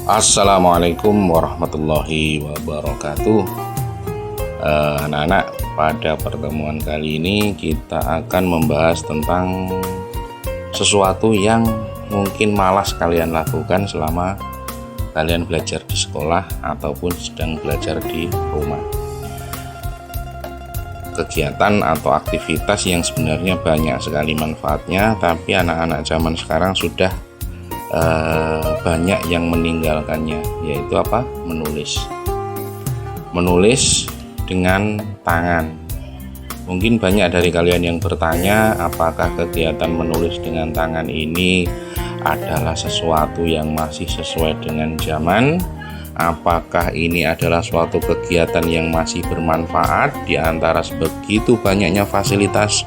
Assalamualaikum warahmatullahi wabarakatuh. Anak-anak, pada pertemuan kali ini kita akan membahas tentang sesuatu yang mungkin malas kalian lakukan selama kalian belajar di sekolah ataupun sedang belajar di rumah. Kegiatan atau aktivitas yang sebenarnya banyak sekali manfaatnya, tapi anak-anak zaman sekarang sudah banyak yang meninggalkannya, yaitu apa? Menulis dengan tangan. Mungkin banyak dari kalian yang bertanya, apakah kegiatan menulis dengan tangan ini adalah sesuatu yang masih sesuai dengan zaman? Apakah ini adalah suatu kegiatan yang masih bermanfaat di antara sebegitu banyaknya fasilitas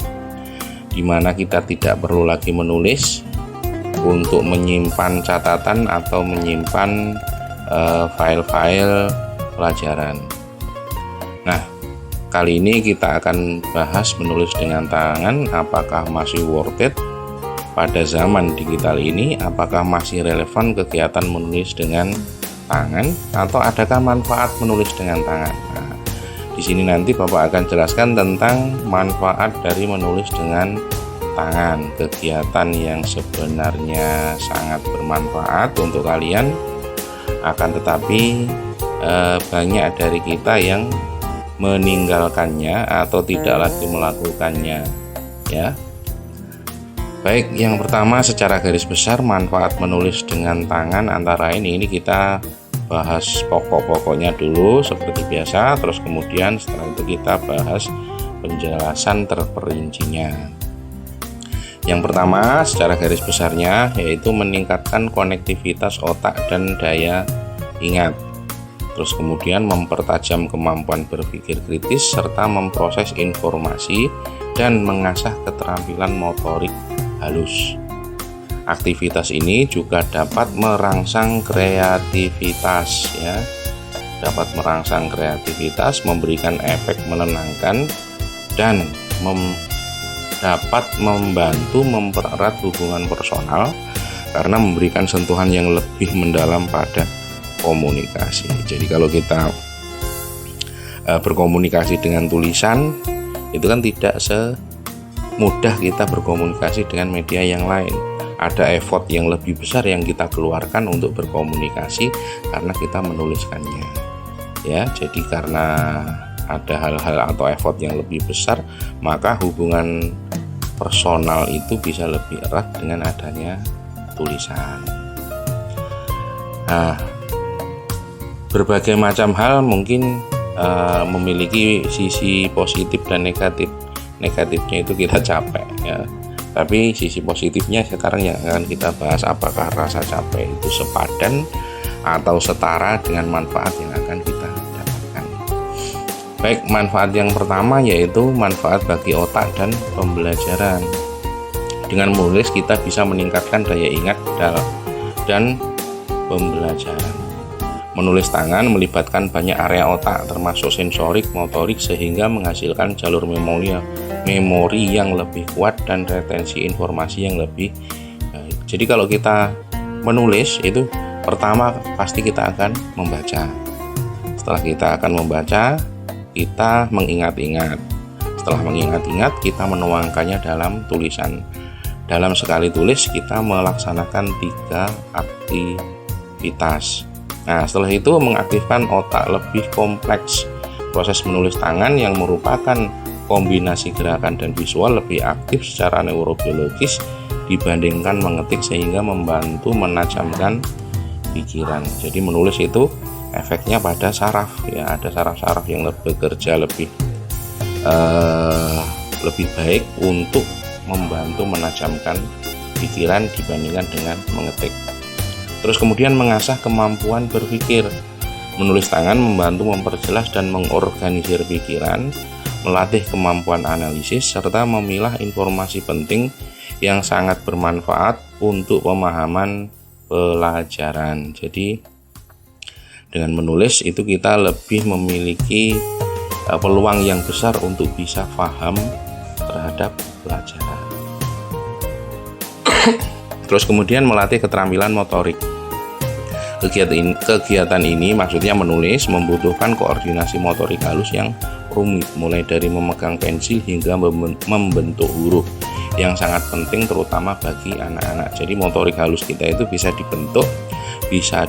di mana kita tidak perlu lagi menulis untuk menyimpan catatan atau menyimpan file-file pelajaran. Nah, kali ini kita akan bahas menulis dengan tangan, apakah masih worth it pada zaman digital ini, apakah masih relevan kegiatan menulis dengan tangan, atau adakah manfaat menulis dengan tangan. Nah, di sini nanti Bapak akan jelaskan tentang manfaat dari menulis dengan tangan, kegiatan yang sebenarnya sangat bermanfaat untuk kalian, akan tetapi banyak dari kita yang meninggalkannya atau tidak lagi melakukannya, ya. Baik, yang pertama secara garis besar manfaat menulis dengan tangan antara ini kita bahas pokok-pokoknya dulu seperti biasa, terus kemudian setelah itu kita bahas penjelasan terperincinya. Yang pertama secara garis besarnya yaitu meningkatkan konektivitas otak dan daya ingat. Terus kemudian mempertajam kemampuan berpikir kritis serta memproses informasi dan mengasah keterampilan motorik halus. Aktivitas ini juga dapat merangsang kreativitas, ya. Dapat merangsang kreativitas, memberikan efek menenangkan dan dapat membantu mempererat hubungan personal karena memberikan sentuhan yang lebih mendalam pada komunikasi. Jadi kalau kita berkomunikasi dengan tulisan itu kan tidak semudah kita berkomunikasi dengan media yang lain. Ada effort yang lebih besar yang kita keluarkan untuk berkomunikasi karena kita menuliskannya. Ya, jadi karena ada hal-hal atau effort yang lebih besar, maka hubungan personal itu bisa lebih erat dengan adanya tulisan. Nah, berbagai macam hal mungkin memiliki sisi positif dan negatif. Negatifnya itu kita capek, ya. Tapi sisi positifnya sekarang yang akan kita bahas, apakah rasa capek itu sepadan atau setara dengan manfaat yang akan kita dapatkan. Baik, manfaat yang pertama yaitu manfaat bagi otak dan pembelajaran. Dengan menulis kita bisa meningkatkan daya ingat dan pembelajaran. Menulis tangan melibatkan banyak area otak termasuk sensorik, motorik sehingga menghasilkan jalur memori yang lebih kuat dan retensi informasi yang lebih baik. Jadi kalau kita menulis itu pertama pasti kita akan membaca. Setelah kita akan membaca, kita mengingat-ingat. Setelah mengingat-ingat, kita menuangkannya dalam tulisan. Dalam sekali tulis, kita melaksanakan 3 aktivitas. Nah, setelah itu mengaktifkan otak lebih kompleks. Proses menulis tangan yang merupakan kombinasi gerakan dan visual lebih aktif secara neurobiologis dibandingkan mengetik sehingga membantu menajamkan pikiran. Jadi menulis itu efeknya pada saraf, ya, ada saraf-saraf yang bekerja lebih baik untuk membantu menajamkan pikiran dibandingkan dengan mengetik. Terus kemudian mengasah kemampuan berpikir. Menulis tangan membantu memperjelas dan mengorganisir pikiran, melatih kemampuan analisis serta memilah informasi penting yang sangat bermanfaat untuk pemahaman pelajaran. Jadi dengan menulis itu kita lebih memiliki peluang yang besar untuk bisa paham terhadap pelajaran. Terus kemudian melatih keterampilan motorik. Kegiatan ini maksudnya menulis membutuhkan koordinasi motorik halus yang rumit, mulai dari memegang pensil hingga membentuk huruf, yang sangat penting terutama bagi anak-anak. Jadi motorik halus kita itu bisa dibentuk, bisa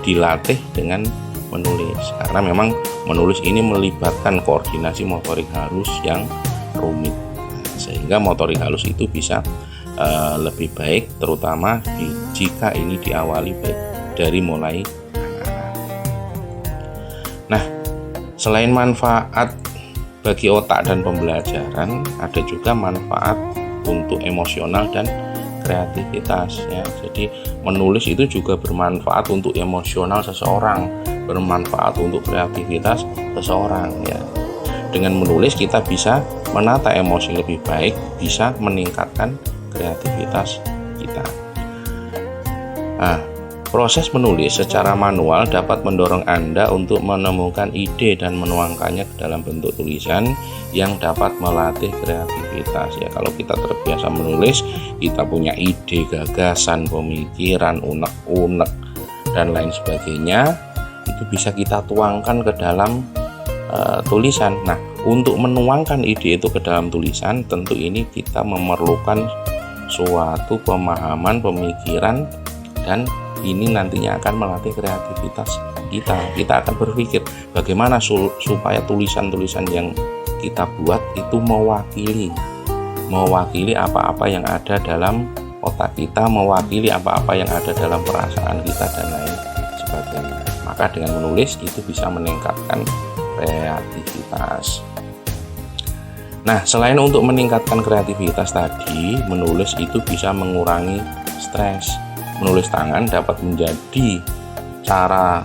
dilatih dengan menulis, karena memang menulis ini melibatkan koordinasi motorik halus yang rumit, sehingga motorik halus itu bisa lebih baik, terutama jika ini diawali baik dari mulai anak-anak. Nah, selain manfaat bagi otak dan pembelajaran, ada juga manfaat untuk emosional dan kreativitas ya. Jadi menulis itu juga bermanfaat untuk emosional seseorang, bermanfaat untuk kreativitas seseorang ya. Dengan menulis kita bisa menata emosi lebih baik, bisa meningkatkan kreativitas kita. Nah, proses menulis secara manual dapat mendorong Anda untuk menemukan ide dan menuangkannya ke dalam bentuk tulisan yang dapat melatih kreativitas ya. Kalau kita terbiasa menulis, kita punya ide, gagasan, pemikiran, unek-unek dan lain sebagainya, itu bisa kita tuangkan ke dalam tulisan. Nah, untuk menuangkan ide itu ke dalam tulisan, tentu ini kita memerlukan suatu pemahaman, pemikiran, dan ini nantinya akan melatih kreativitas kita. Kita akan berpikir bagaimana supaya tulisan-tulisan yang kita buat itu mewakili apa-apa yang ada dalam otak kita, mewakili apa-apa yang ada dalam perasaan kita dan lain sebagainya. Maka dengan menulis itu bisa meningkatkan kreativitas. Nah, selain untuk meningkatkan kreativitas tadi, menulis itu bisa mengurangi stres. Menulis tangan dapat menjadi cara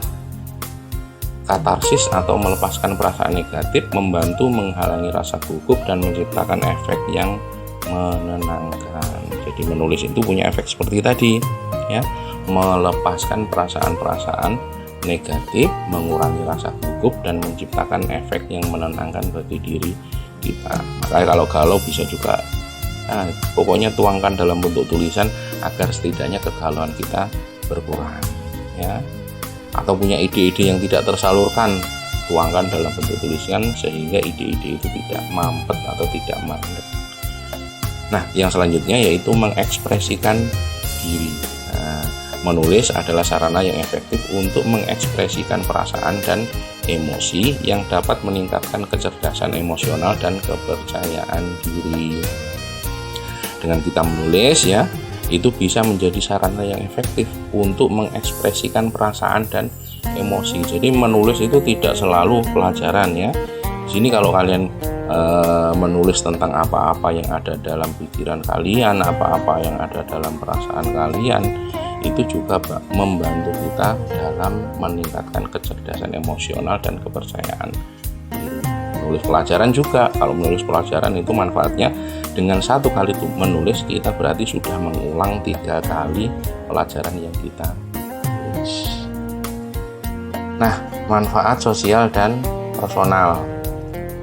katarsis atau melepaskan perasaan negatif, membantu menghalangi rasa gugup dan menciptakan efek yang menenangkan. Jadi menulis itu punya efek seperti tadi ya, melepaskan perasaan-perasaan negatif, mengurangi rasa gugup dan menciptakan efek yang menenangkan bagi diri kita. Makanya kalau galau bisa juga pokoknya tuangkan dalam bentuk tulisan agar setidaknya kegalauan kita berkurang ya. Atau punya ide-ide yang tidak tersalurkan, tuangkan dalam bentuk tulisan sehingga ide-ide itu tidak mampet atau tidak mandek. Nah, yang selanjutnya yaitu mengekspresikan diri. Menulis adalah sarana yang efektif untuk mengekspresikan perasaan dan emosi yang dapat meningkatkan kecerdasan emosional dan kepercayaan diri. Dengan kita menulis ya, itu bisa menjadi sarana yang efektif untuk mengekspresikan perasaan dan emosi. Jadi menulis itu tidak selalu pelajaran ya. Di sini kalau kalian menulis tentang apa-apa yang ada dalam pikiran kalian, apa-apa yang ada dalam perasaan kalian, itu juga membantu kita dalam meningkatkan kecerdasan emosional dan kepercayaan diri. Menulis pelajaran juga, kalau menulis pelajaran itu manfaatnya dengan satu kali menulis kita berarti sudah mengulang 3 kali pelajaran yang kita tulis. Nah, manfaat sosial dan personal.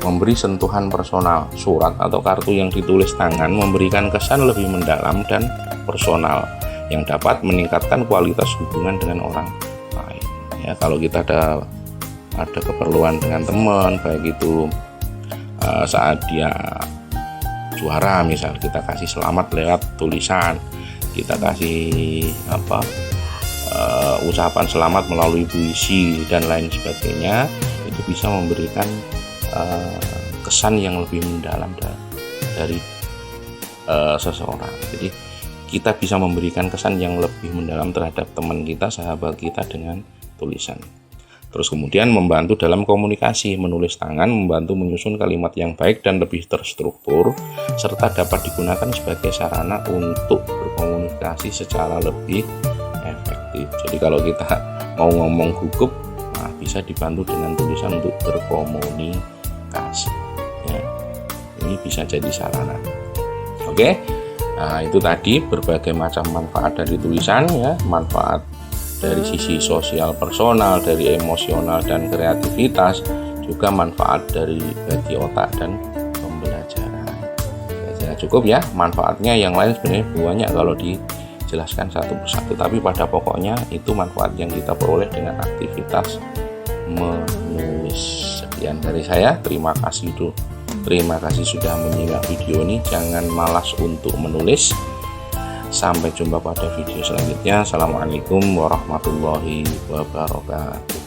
Memberi sentuhan personal, surat atau kartu yang ditulis tangan memberikan kesan lebih mendalam dan personal yang dapat meningkatkan kualitas hubungan dengan orang lain. Ya, kalau kita ada keperluan dengan teman, baik itu saat dia juara misal, kita kasih selamat lewat tulisan, kita kasih ucapan selamat melalui puisi dan lain sebagainya, itu bisa memberikan kesan yang lebih mendalam dari seseorang. Jadi kita bisa memberikan kesan yang lebih mendalam terhadap teman kita, sahabat kita dengan tulisan. Terus kemudian membantu dalam komunikasi. Menulis tangan membantu menyusun kalimat yang baik dan lebih terstruktur, serta dapat digunakan sebagai sarana untuk berkomunikasi secara lebih efektif. Jadi kalau kita mau ngomong gugup, bisa dibantu dengan tulisan untuk berkomunikasi ya. Ini bisa jadi sarana. Oke. Nah, itu tadi berbagai macam manfaat dari tulisan ya, manfaat dari sisi sosial personal, dari emosional dan kreativitas, juga manfaat dari bagi otak dan pembelajaran. Saya cukup ya, manfaatnya yang lain sebenarnya banyak kalau jelaskan satu persatu, tapi pada pokoknya itu manfaat yang kita peroleh dengan aktivitas menulis. Sekian dari saya, terima kasih sudah menyimak video ini. Jangan malas untuk menulis. Sampai jumpa pada video selanjutnya. Assalamualaikum warahmatullahi wabarakatuh.